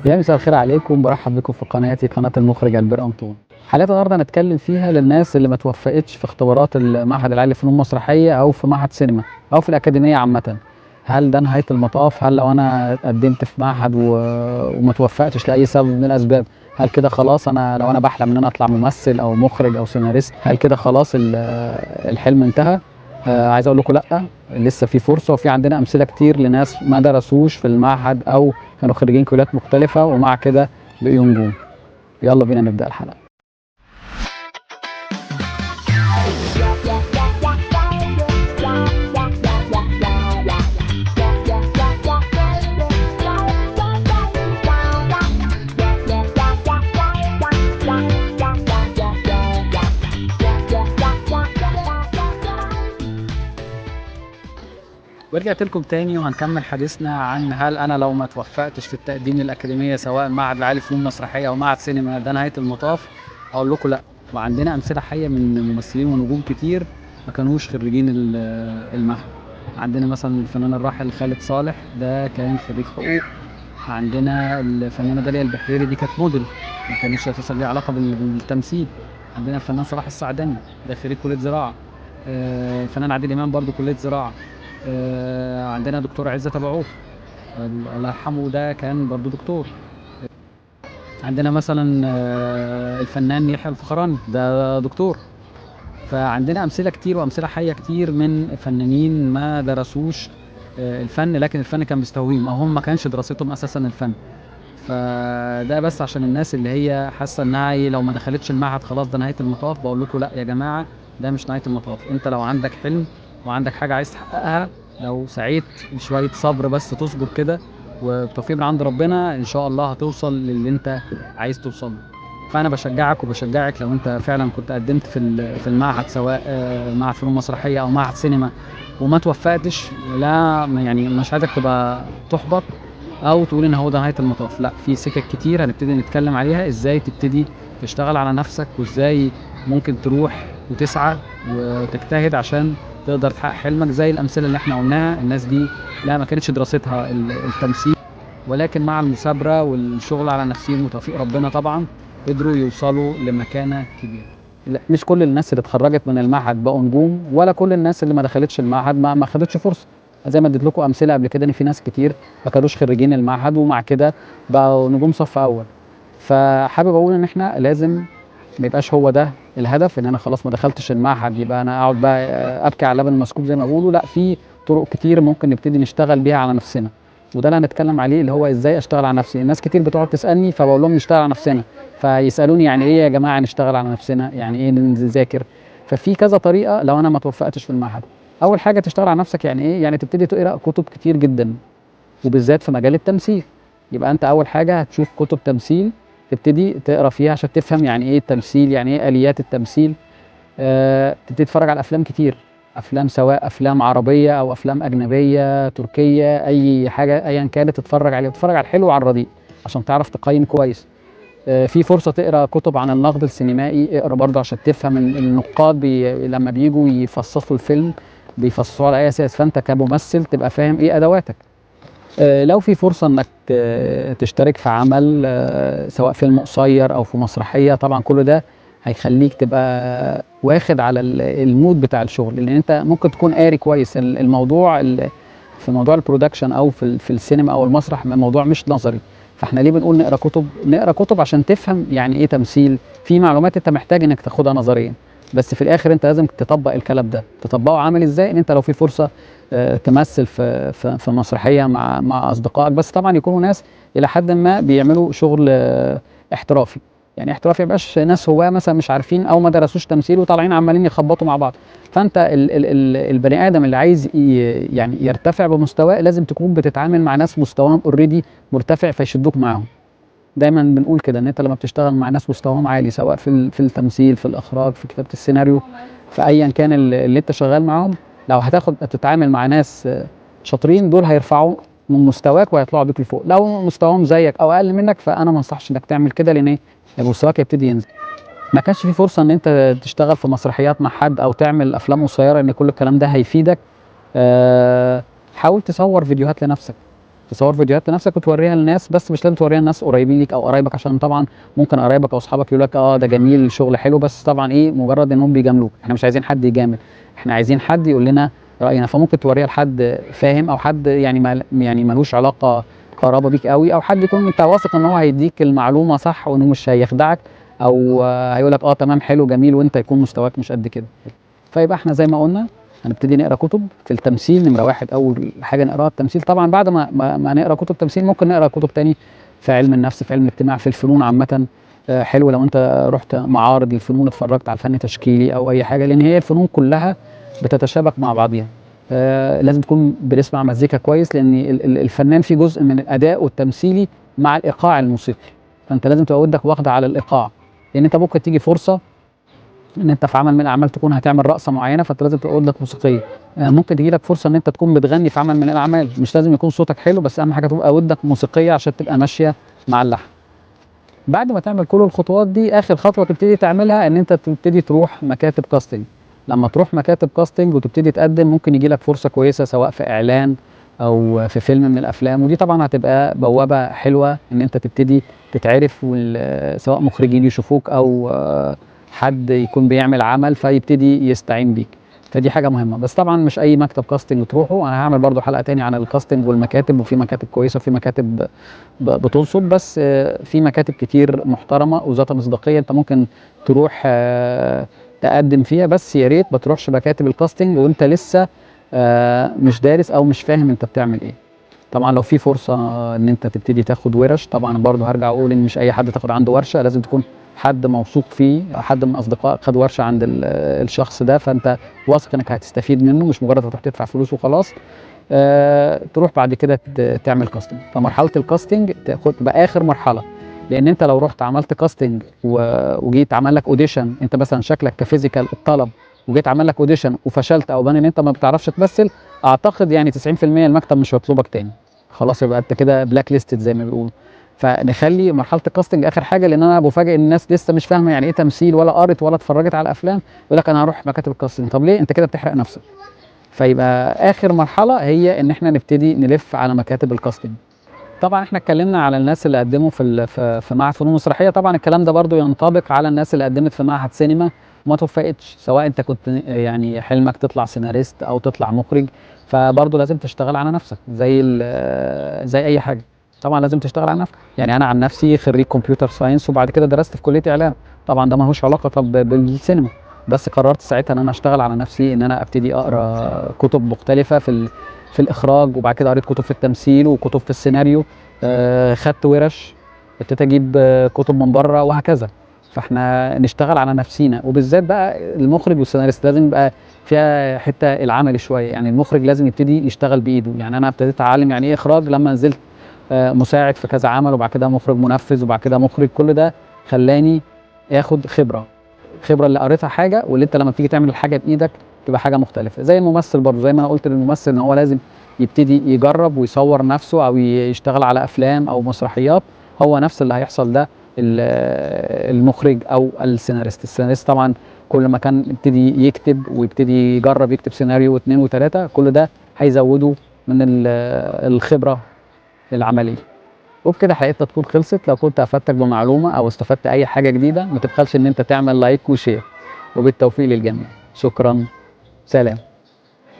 يا مساء الخير عليكم، برحب بكم في قناتي قناة المخرج البير أنطون. حلقة النهارده هنتكلم فيها للناس اللي ما توفقتش في اختبارات المعهد العالي للفنون المسرحية أو في معهد سينما أو في الأكاديمية عامة. هل ده نهاية المطاف؟ هل لو أنا قدمت في معهد وما توفقتش لأي سبب من الأسباب، هل كده خلاص لو أنا بحلم إن أنا أطلع ممثل أو مخرج أو سيناريست، هل كده خلاص الحلم انتهى؟ عايز أقول لكم لأ، لسه في فرصة، وفي عندنا أمثلة كتير لناس ما درسوش في المعهد أو كانوا خريجين كليات مختلفة ومع كده بقيوا نجوم. يلا بينا نبدأ الحلقة. ورجعت لكم تاني وهنكمل حديثنا عن هل انا لو ما توفقتش في التقديم للاكاديميه سواء معهد العالي للفنون المسرحيه او معهد سينما ده نهايه المطاف. اقول لكم لا، وعندنا امثله حيه من ممثلين ونجوم كتير ما كانوش خريجين المعهد. عندنا مثلا الفنان الراحل خالد صالح، ده كان خريج حقوق. عندنا الفنانه داليا البحيري، دي كانت موديل، ما كانش اساسا ليها علاقه بالتمثيل. عندنا الفنان صلاح السعدني، ده خريج كليه زراعه. الفنان عادل امام برضو كليه زراعه. عندنا دكتور عزت ابو عوف، الله يرحمه، ده كان برضو دكتور. عندنا مثلا الفنان يحيى الفخراني، ده دكتور. فعندنا امثله كتير وامثله حيه كتير من فنانين ما درسوش الفن، لكن الفن كان بيستهويهم او هم ما كانش دراستهم اساسا الفن. فده بس عشان الناس اللي هي حاسه انها لو ما دخلتش المعهد خلاص ده نهايه المطاف. بقول لكم لا يا جماعه، ده مش نهايه المطاف. انت لو عندك حلم وعندك حاجه عايز تحققها، لو سعيت بشويه صبر بس، تصبر كده وبتوفيق من عند ربنا، ان شاء الله هتوصل للي انت عايز توصل له. فانا بشجعك وبشجعك لو انت فعلا كنت قدمت في المعهد، سواء معهد فنون مسرحيه او معهد سينما وما توفقتش، لا يعني مش عايزك تبقى تحبط او تقول ان هو ده نهايه المطاف. لا، في سكك كتير هنبتدي نتكلم عليها، ازاي تبتدي تشتغل على نفسك وازاي ممكن تروح وتسعى وتجتهد عشان تقدر تحقق حلمك. زي الامثله اللي احنا قلناها، الناس دي لا ما كانتش دراستها التمثيل، ولكن مع المثابره والشغل على نفسهم وتوفيق ربنا طبعا قدروا يوصلوا لمكانه كبيره. لا، مش كل الناس اللي اتخرجت من المعهد بقوا نجوم، ولا كل الناس اللي ما دخلتش المعهد ما خدتش فرصه. زي ما اديت لكم امثله قبل كده ان في ناس كتير ما كانوش خريجين المعهد ومع كده بقوا نجوم صف اول. فحابب اقول ان احنا لازم ما يبقاش هو ده الهدف، ان انا خلاص ما دخلتش المعهد يبقى انا اقعد بقى ابكي على لبن المسكوب زي ما بيقولوا. لا، في طرق كتير ممكن نبتدي نشتغل بيها على نفسنا، وده اللي هنتكلم عليه، اللي هو ازاي اشتغل على نفسي. الناس كتير بتقعد تسالني فبقول لهم نشتغل على نفسنا، فيسالوني يعني ايه يا جماعه نشتغل على نفسنا، يعني ايه نذاكر؟ ففي كذا طريقه لو انا ما توفقتش في المعهد. اول حاجه تشتغل على نفسك يعني ايه؟ يعني تبتدي تقرا كتب كتير جدا، وبالذات في مجال التمثيل. يبقى انت اول حاجه هتشوف كتب تمثيل تبتدي تقرا فيها عشان تفهم يعني ايه التمثيل، يعني ايه اليات التمثيل. تبتدي تتفرج على افلام كتير، افلام سواء افلام عربيه او افلام اجنبيه تركيه، اي حاجه ايا كانت تتفرج عليها، تتفرج على الحلو وعلى الرديء عشان تعرف تقيم كويس. في فرصه تقرا كتب عن النقد السينمائي، اقرا برضه عشان تفهم النقاد لما بيجوا يفصصوا الفيلم بيفصصوه على اي اساس، فانت كممثل تبقى فاهم ايه ادواتك. لو في فرصة انك تشترك في عمل سواء فيلم قصير او في مسرحية، طبعا كل ده هيخليك تبقى واخد على المود بتاع الشغل، لان انت ممكن تكون قاري كويس الموضوع في موضوع البرودكشن او في السينما او المسرح، موضوع مش نظري. فاحنا ليه بنقول نقرا كتب؟ نقرا كتب عشان تفهم يعني ايه تمثيل. في معلومات انت محتاج انك تاخدها نظريا، بس في الاخر انت لازم تطبق الكلام ده. تطبقه عامل ازاي؟ ان انت لو في فرصه تمثل في مسرحيه مع اصدقائك، بس طبعا يكونوا ناس الى حد ما بيعملوا شغل احترافي. يعني احترافي، ما يبقاش ناس هواه مثلا مش عارفين او ما درسوش تمثيل وطالعين عمالين يخبطوا مع بعض. فانت البني ادم اللي عايز يعني يرتفع بمستواه لازم تكون بتتعامل مع ناس مستواهم اوريدي مرتفع فيشدوك معاهم. دايما بنقول كده ان انت لما بتشتغل مع ناس مستواهم عالي، سواء في التمثيل، في الاخراج، في كتابه السيناريو، في ايا كان اللي انت شغال معاهم، لو تتعامل مع ناس شاطرين، دول هيرفعوا من مستواك وهيطلعوا بيك لفوق. لو مستواهم زيك او اقل منك فانا ما انصحش انك تعمل كده، لان ايه؟ مستواك يبتدي ينزل. ما كانش في فرصه ان انت تشتغل في مسرحيات مع حد او تعمل افلام قصيره، ان كل الكلام ده هيفيدك. حاول تصور فيديوهات لنفسك، تصور فيديوهات لنفسك وتوريها للناس، بس مش لازم توريها لناس قريبين ليك او قرايبك، عشان طبعا ممكن قرايبك او اصحابك يقول لك ده جميل شغل حلو، بس طبعا ايه مجرد انهم بيجاملوك. احنا مش عايزين حد يجامل، احنا عايزين حد يقول لنا راينا. فممكن توريها لحد فاهم، او حد يعني يعني ملوش علاقه قرابه بيك قوي، او حد يكون انت واثق ان هو هيديك المعلومه صح وانه مش هيخدعك، او هيقول لك تمام حلو جميل وانت يكون مستواك مش قد كده. فيبقى احنا زي ما قلنا هنبتدي نقرا كتب في التمثيل. نمره واحد اول حاجه نقراها التمثيل. طبعا بعد ما نقرا كتب تمثيل ممكن نقرا كتب تاني في علم النفس، في علم الاجتماع، في الفنون عامه. حلو لو انت رحت معارض الفنون اتفرجت على الفن التشكيلي او اي حاجه، لان هي الفنون كلها بتتشابك مع بعضيها. لازم تكون بنسمع مزيكا كويس، لان الفنان فيه جزء من الاداء والتمثيلي مع الايقاع الموسيقي، فانت لازم تبقى ودك واخده على الايقاع، لان انت ممكن تيجي فرصه ان انت في عمل من الاعمال تكون هتعمل رقصه معينه، فانت لازم تبقى ودنك موسيقيه. ممكن تجي لك فرصه ان انت تكون بتغني في عمل من الاعمال، مش لازم يكون صوتك حلو، بس اهم حاجه تبقى ودنك موسيقيه عشان تبقى ماشيه مع اللحن. بعد ما تعمل كل الخطوات دي، اخر خطوه تبتدي تعملها ان انت تبتدي تروح مكاتب كاستنج. لما تروح مكاتب كاستنج وتبتدي تقدم، ممكن يجي لك فرصه كويسه سواء في اعلان او في فيلم من الافلام، ودي طبعا هتبقى بوابه حلوه ان انت تبتدي تتعرف، سواء مخرجين يشوفوك او حد يكون بيعمل عمل فيبتدي يستعين بيك. فدي حاجه مهمه. بس طبعا مش اي مكتب كاستنج تروحه، انا هعمل برضو حلقه تاني عن الكاستنج والمكاتب، وفي مكاتب كويسه وفي مكاتب بتنصب، بس في مكاتب كتير محترمه وذات مصداقيه انت ممكن تروح تقدم فيها. بس يا ريت ما تروحش مكاتب الكاستنج وانت لسه مش دارس او مش فاهم انت بتعمل ايه. طبعا لو في فرصه ان انت تبتدي تاخد ورش، طبعا برضو هرجع اقول ان مش اي حد تاخد عنده ورشه، لازم تكون حد موثوق فيه، حد من اصدقائك خد ورشه عند الشخص ده، فانت واثق انك هتستفيد منه، مش مجرد هتروح تدفع فلوس وخلاص. تروح بعد كده تعمل كاستنج. فمرحله الكاستنج تاخد تبقى اخر مرحله، لان انت لو رحت عملت كاستنج وجيت عمل لك اوديشن، انت مثلا شكلك كفيزيكال الطلب، وجيت عمل لك اوديشن وفشلت او بان ان انت ما بتعرفش تمثل، اعتقد يعني 90% المكتب مش هيطلبك تاني، خلاص يبقى انت كده بلاك ليستد زي ما بيقولوا. فنخلي مرحله الكاستنج اخر حاجه، لان انا بفاجئ الناس لسه مش فاهمه يعني ايه تمثيل، ولا قرت ولا اتفرجت على افلام، يقول لك انا هروح مكاتب الكاستنج. طب ليه؟ انت كده بتحرق نفسك. فيبقى اخر مرحله هي ان احنا نبتدي نلف على مكاتب الكاستنج. طبعا احنا اتكلمنا على الناس اللي قدموا في معهد فنون مسرحيه، طبعا الكلام ده برضو ينطبق على الناس اللي قدمت في معهد سينما وما توفقتش، سواء انت كنت يعني حلمك تطلع سيناريست او تطلع مخرج، فبرضو لازم تشتغل على نفسك زي اي حاجه. طبعا لازم تشتغل على نفسك. يعني انا عن نفسي خريج كمبيوتر ساينس وبعد كده درست في كليه اعلام، طبعا ده ملوش علاقه بالسينما، بس قررت ساعتها ان انا اشتغل على نفسي، ان انا ابتدي اقرا كتب مختلفه في الاخراج، وبعد كده قريت كتب في التمثيل وكتب في السيناريو، خدت ورش، ابتديت اجيب كتب من بره وهكذا. فاحنا نشتغل على نفسينا، وبالذات بقى المخرج والسيناريست لازم يبقى فيها حته العمل شويه. يعني المخرج لازم يبتدي يشتغل بايده. يعني انا ابتديت اتعلم يعني ايه اخراج لما نزلت مساعد في كذا عمل، وبعد كده مخرج منفذ، وبعد كده مخرج. كل ده خلاني اخد خبره اللي قريتها حاجه، واللي انت لما بتيجي تعمل الحاجه بايدك تبقى حاجه مختلفه. زي الممثل برضه، زي ما انا قلت للممثل ان هو لازم يبتدي يجرب ويصور نفسه او يشتغل على افلام او مسرحيات، هو نفس اللي هيحصل ده المخرج او السيناريست طبعا كل ما كان يبتدي يكتب ويبتدي يجرب يكتب سيناريو واثنين وثلاثه، كل ده هيزوده من الخبره العمليه. وبكده حلقتنا تكون خلصت. لو كنت افدتك بمعلومه او استفدت اي حاجه جديده، ما تبخلش ان انت تعمل لايك وشير، وبالتوفيق للجميع. شكرا، سلام.